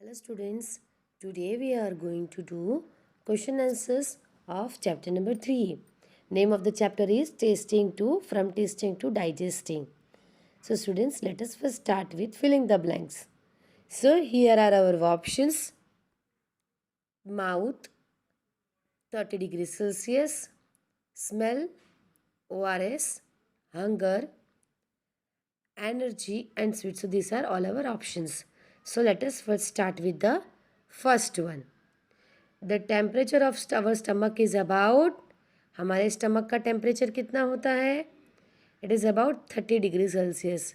Hello students, today we are going to do question answers of chapter number 3. Name of the chapter is Tasting to From Tasting to Digesting. So students, let us first start with filling the blanks. So here are our options. Mouth, 30 degrees Celsius, smell, ORS, hunger, energy and sweet. So these are all our options. So let us first start with the first one. The temperature of our stomach is about, हमारे stomach का temperature कितना होता है? It is about 30 degree Celsius.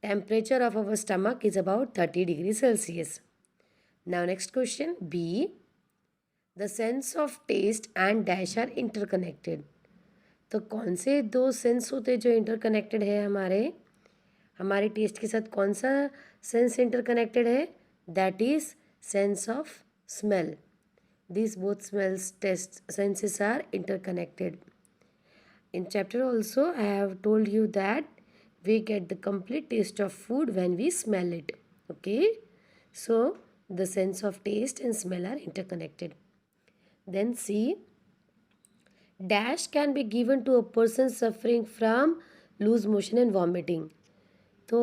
Temperature of our stomach is about 30 degree Celsius. Now next question B. The sense of taste and dash are interconnected. तो कौन से दो sense होते हैं जो इंटरकनेक्टेड है? हमारे टेस्ट के साथ कौन सा सेंस इंटरकनेक्टेड है? That is sense of smell. These both smells test senses are interconnected. In chapter also I have told you that we get the complete taste of food when we smell it. Okay, so the sense of taste and smell are interconnected. Then see, dash can be given to a person suffering from loose motion and vomiting. तो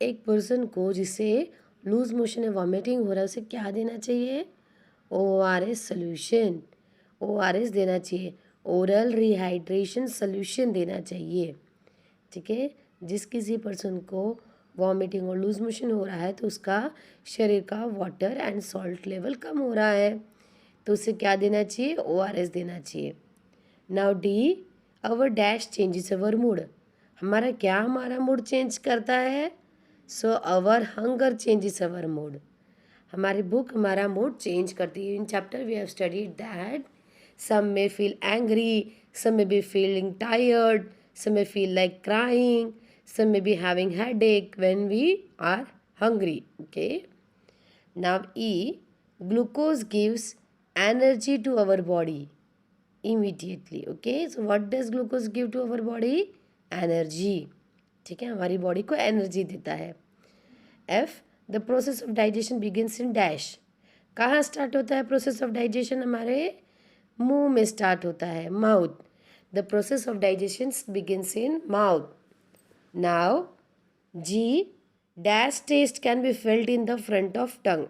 एक person को जिसे loose motion या vomiting हो रहा है उसे क्या देना चाहिए? ORS solution. ORS देना चाहिए, ओरल रिहाइड्रेशन सोल्यूशन देना चाहिए. ठीक है, जिस किसी पर्सन को वॉमिटिंग और लूज मोशन हो रहा है तो उसका शरीर का वाटर एंड सॉल्ट लेवल कम हो रहा है तो उसे क्या देना चाहिए? ORS देना चाहिए. Now D, our dash changes our mood. हमारा मूड चेंज करता है? So our hunger changes our mood. हमारी बुक हमारा मूड चेंज करती है. In chapter we have studied that some may feel angry, some may be feeling tired, some may feel like crying, some may be having headache when we are hungry. Okay, now E, glucose gives energy to our body immediately. Okay, so what does glucose give to our body? Energy. ठीक है, हमारी body को energy देता है. F, the process of digestion begins in dash. कहाँ start होता है process of digestion? हमारे मुंह में स्टार्ट होता है, mouth. The process of digestion begins in mouth. Now G, dash taste can be felt in the front of tongue.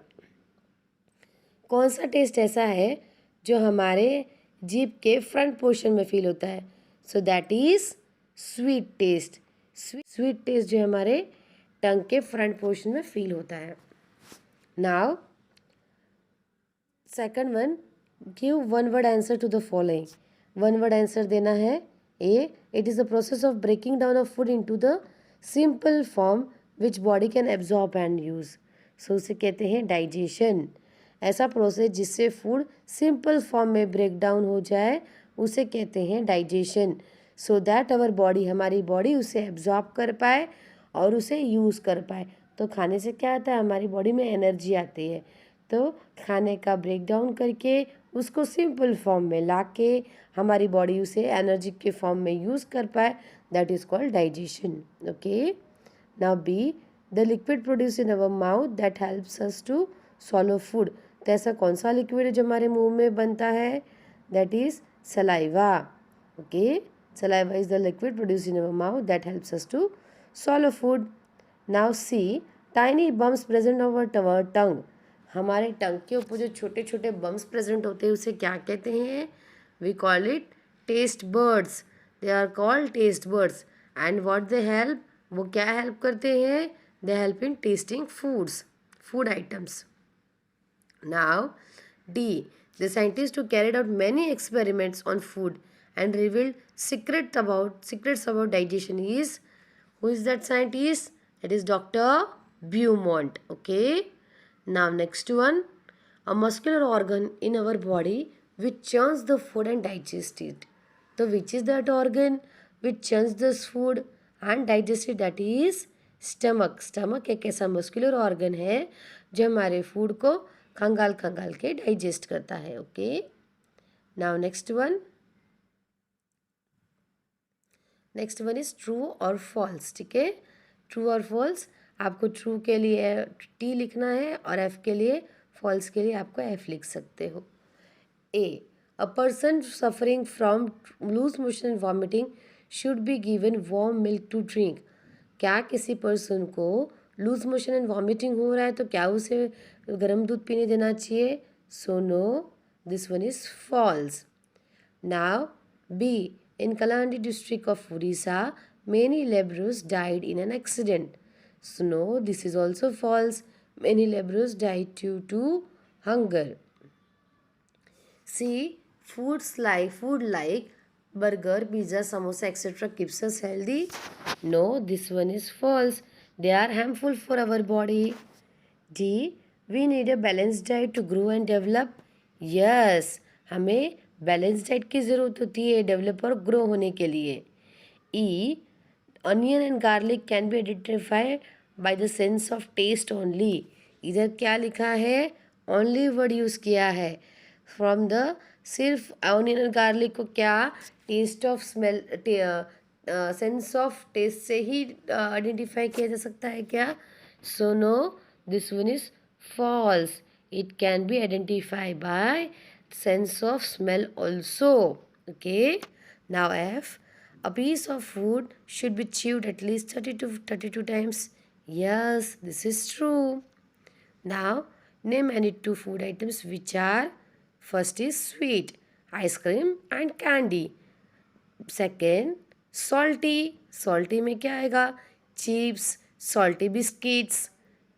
कौन सा टेस्ट ऐसा है जो हमारे जीभ के फ्रंट पोर्शन में फील होता है? So that is sweet taste. Sweet taste जो हमारे टंग के फ्रंट पोर्शन में फील होता है. Now second one, give one word answer to the following. One word answer देना है. A, it is the process of breaking down of food into the simple form which body can absorb and use. So उसे कहते हैं digestion. ऐसा process जिससे food simple form में break down हो जाए उसे कहते हैं digestion. So that our body, हमारी बॉडी उसे एब्जॉर्ब कर पाए और उसे यूज़ कर पाए. तो खाने से क्या आता है? हमारी बॉडी में एनर्जी आती है. तो खाने का ब्रेक डाउन करके उसको सिंपल फॉर्म में ला के हमारी बॉडी उसे एनर्जी के फॉर्म में यूज़ कर पाए, that is called digestion. Okay, now B, the liquid produce in our mouth that helps us to swallow food. तो ऐसा कौन सा लिक्विड है जो हमारे मुंह में बनता है? That is saliva. Okay, saliva is the liquid produce in our mouth that helps us to swallow food. Now see, tiny bumps present over our tongue. हमारे टंग के ऊपर जो छोटे छोटे बम्स प्रेजेंट होते हैं उसे क्या कहते हैं? We call it taste buds. They are called taste buds. And what they help, वो क्या हेल्प करते हैं? They help in tasting foods, food items. Now, D, the scientists who carried out many experiments on food and revealed secrets about digestion is, who is that scientist? That is Dr. Beaumont. Okay. Now next one, a muscular organ in our body which churns the food and digests it. So which is that organ which churns this food and digests it? That is stomach. Stomach एक ऐसा muscular organ है जो हमारे food को खंगाल खंगाल के digest करता है. Okay, now next one is true और फॉल्स. ठीक है, ट्रू और फॉल्स. आपको ट्रू के लिए टी लिखना है और एफ के लिए फॉल्स के लिए आपको एफ लिख सकते हो। A, a person suffering from loose motion and vomiting should be given warm milk to drink. क्या किसी पर्सन को लूज मोशन एंड वॉमिटिंग हो रहा है तो क्या उसे गर्म दूध पीने देना चाहिए? So no, this one is false. Now, B. In Kalandi district of Orissa, many laborers died in an accident. So, no, this is also false. Many laborers died due to hunger. C. Food like burger, pizza, samosa, etc. keeps us healthy. No, this one is false. They are harmful for our body. D. We need a balanced diet to grow and develop. Yes, हमें balance diet की ज़रूरत होती है develop और grow होने के लिए। ई. Onion and garlic can be identified by the sense of taste only. इधर क्या लिखा है? ओनली वर्ड यूज़ किया है। फ्रॉम द सिर्फ ऑनियन और गार्लिक को क्या taste of smell sense of taste से ही आइडेंटिफाई किया जा सकता है क्या? So no, this one is false. It can be identify by sense of smell also. Okay, now F. A piece of food should be chewed at least 30 to 32 times. Yes, this is true. Now, name any two food items which are first is sweet, ice cream and candy. Second, salty. Salty में क्या आएगा? Chips, salty biscuits.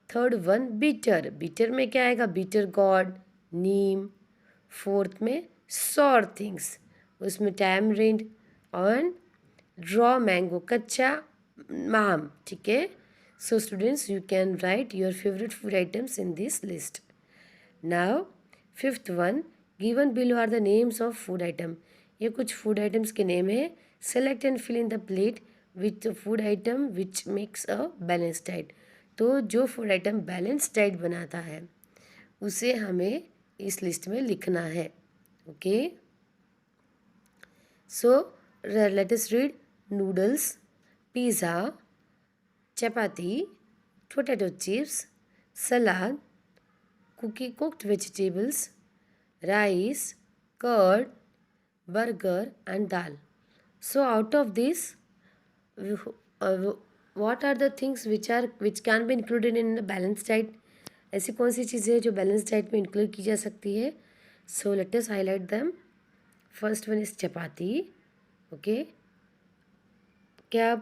Third one bitter. Bitter में क्या आएगा? Bitter gourd, neem. Fourth में sour things, उसमें tamarind और raw mango, कच्चा आम. ठीक है. So students, you can write your favourite food items in this list. Now fifth one, given below are the names of food item. ये कुछ food items के नेम है. Select and fill in the plate with food item which makes a balance diet. तो जो food item balance diet बनाता है उसे हमें इस लिस्ट में लिखना है. Okay, so let us read. Noodles, pizza, chapati, potato chips, salad, cooked vegetables, rice, curd, burger and dal. So out of this, what are the things which can be included in a balanced diet? ऐसी कौन सी चीज़ें हैं जो balance diet में include की जा सकती है? So let us highlight them. First one is chapati. Okay, क्या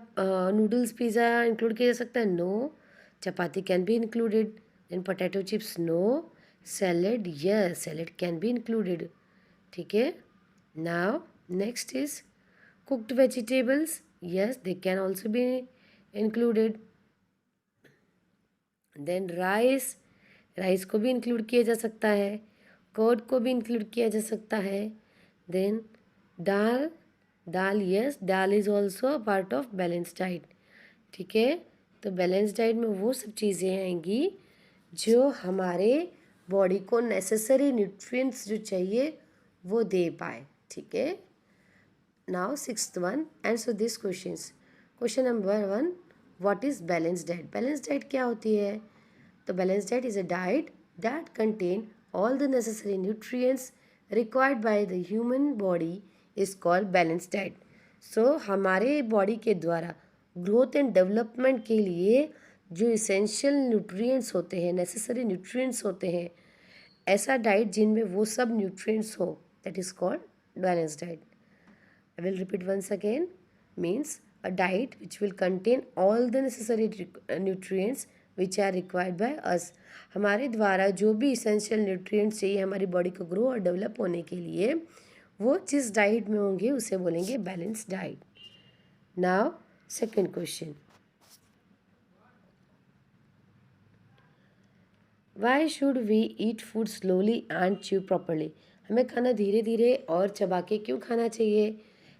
नूडल्स पिज़्ज़ा इंक्लूड किया जा सकता है? No, chapati can be included. Then potato chips, no. Salad, yes, salad can be included. ठीक है. Now next is cooked vegetables. Yes, they can also be included. Then rice, rice को भी include किया जा सकता है. कर्ड को भी इंक्लूड किया जा सकता है. Then dal, dal, yes, dal is also a part of balance diet. ठीक है. तो बैलेंस डाइट में वो सब चीज़ें आएंगी जो हमारे बॉडी को नेसेसरी न्यूट्रिएंट्स जो चाहिए वो दे पाए. ठीक है. Now sixth one, answer these questions. Question number 1, what is balanced diet? Balanced diet क्या होती है? तो balanced diet is a diet that contain all the necessary nutrients required by the human body is called balanced diet. So हमारे body के द्वारा growth and development के लिए जो इसेंशियल न्यूट्रिएंट्स होते हैं, नेसेसरी न्यूट्रिएंट्स होते हैं, ऐसा डाइट जिनमें वो सब न्यूट्रिएंट्स हो, that is called balanced diet. I will repeat once again. Means a diet which will contain all the necessary nutrients which are required by us. हमारे द्वारा जो भी इसेंशियल न्यूट्रिएंट्स चाहिए हमारी बॉडी को ग्रो और डेवलप होने के लिए वो जिस डाइट में होंगे उसे बोलेंगे balance diet. Now second question. Why should we eat food slowly and chew properly. हमें खाना धीरे धीरे और चबा के क्यों खाना चाहिए?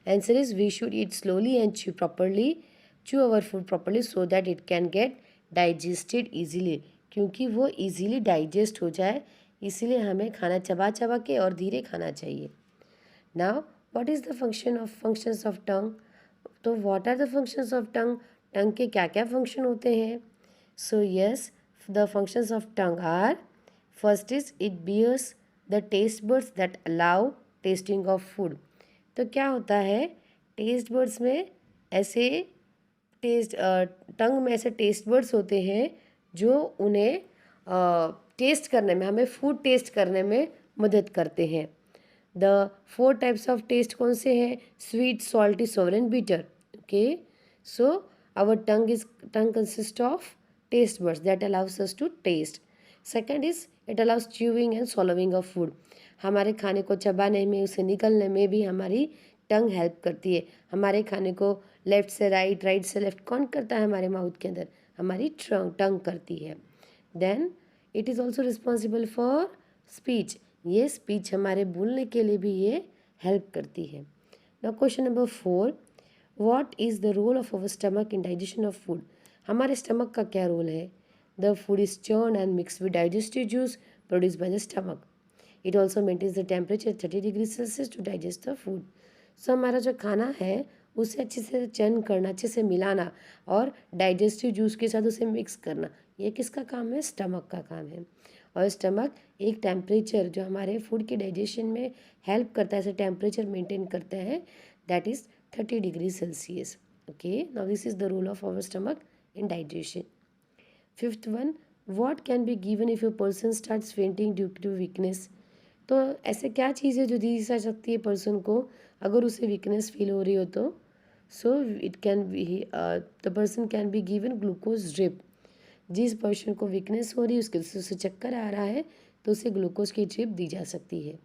Answer is we should eat slowly and chew our food properly so that it can get digested easily. क्योंकि वो easily digest हो जाए इसीलिए हमें खाना चबा चबा के और धीरे खाना चाहिए. Now what is the functions of tongue? तो what are the functions of tongue? टंग के क्या क्या फंक्शन होते हैं? So yes, the functions of tongue are, first is it bears the taste buds that allow tasting of food. तो क्या होता है, टेस्ट बर्ड्स में ऐसे टेस्ट टंग में ऐसे टेस्ट बर्ड्स होते हैं जो उन्हें टेस्ट करने में, हमें फूड टेस्ट करने में मदद करते हैं. द 4 टाइप्स ऑफ टेस्ट कौन से हैं? Sweet, salty, sour and bitter. Okay, so our tongue consist of taste buds that allows us to taste. Second is it allows chewing and swallowing of food. हमारे खाने को चबाने में, उसे निकलने में भी हमारी टंग हेल्प करती है. हमारे खाने को लेफ्ट से राइट, राइट से लेफ्ट कौन करता है हमारे माउथ के अंदर? हमारी टंग करती है. Then it is also responsible for speech. ये स्पीच हमारे बोलने के लिए भी ये हेल्प करती है. Now question number 4, what is the role of our stomach in digestion of food? हमारे स्टमक का क्या रोल है? The food is churn and mix with digestive juice produce by the stomach. It also maintains the temperature 30 degree Celsius to digest the food. So हमारा जो खाना है उसे अच्छे से चर्न करना, अच्छे से मिलाना और डाइजेस्टिव जूस के साथ उसे मिक्स करना, ये किसका काम है? स्टमक का काम है. और स्टमक एक टेम्परेचर जो हमारे फूड के डाइजेशन में हेल्प करता है, ऐसे टेम्परेचर मेंटेन करता है, that is 30 degree Celsius. Okay, now this is the role of our stomach in digestion. Fifth one, what can be given if a person starts fainting due to weakness? तो ऐसे क्या चीज़ है जो दी जा सकती है पर्सन को अगर उसे वीकनेस फील हो रही हो तो? So it can B, the person can be given glucose drip. जिस पर्सन को वीकनेस हो रही है, उसके उसे चक्कर आ रहा है, तो उसे ग्लूकोज की ड्रिप दी जा सकती है.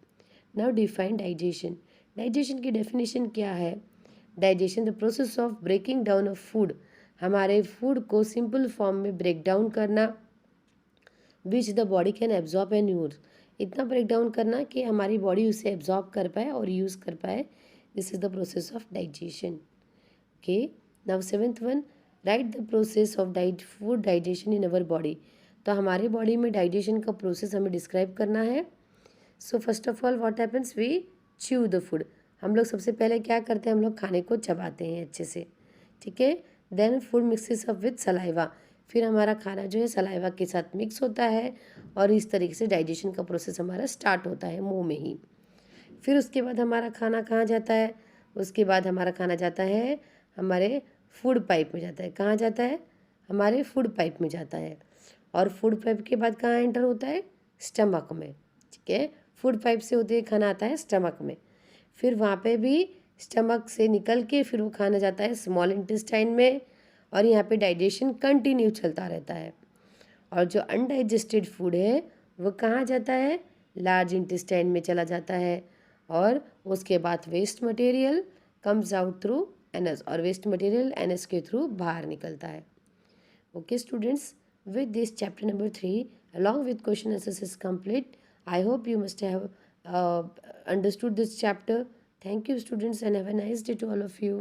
Now define digestion. डाइजेशन की डेफिनेशन क्या है? Digestion the process of breaking down of food. हमारे फूड को सिंपल फॉर्म में ब्रेक डाउन करना, which the body can absorb and use. इतना ब्रेक डाउन करना कि हमारी बॉडी उसे एब्जॉर्ब कर पाए और यूज़ कर पाए. This is the process of digestion. Okay, now 7th one, right the process of food digestion in our body. तो हमारे बॉडी में डाइजेशन का प्रोसेस हमें डिस्क्राइब करना है. So first of all what happens, we chew the food. हम लोग सबसे पहले क्या करते हैं? हम लोग खाने को चबाते हैं अच्छे से. ठीक है. Then food mixes up with saliva. फिर हमारा खाना जो है सलाइवा के साथ मिक्स होता है और इस तरीके से डाइजेशन का प्रोसेस हमारा स्टार्ट होता है मुंह में ही. फिर उसके बाद हमारा खाना कहाँ जाता है? उसके बाद हमारा खाना जाता है हमारे फूड पाइप में जाता है. कहाँ जाता है? हमारे फूड पाइप में जाता है. और फूड पाइप के बाद कहाँ एंटर होता है? स्टमक में. ठीक है, फूड पाइप से होते हुए खाना आता है स्टमक में. फिर वहाँ पे भी स्टमक से निकल के फिर वो खाना जाता है स्मॉल इंटेस्टाइन में और यहाँ पे डाइजेशन कंटिन्यू चलता रहता है. और जो अनडाइजेस्टेड फूड है वो कहाँ जाता है? लार्ज इंटेस्टाइन में चला जाता है और उसके बाद waste material comes out through anus और वेस्ट मटेरियल एनस के थ्रू बाहर निकलता है. Okay students, with this chapter number 3 along with question answers is complete. I hope you must have understood this chapter. Thank you students and have a nice day to all of you.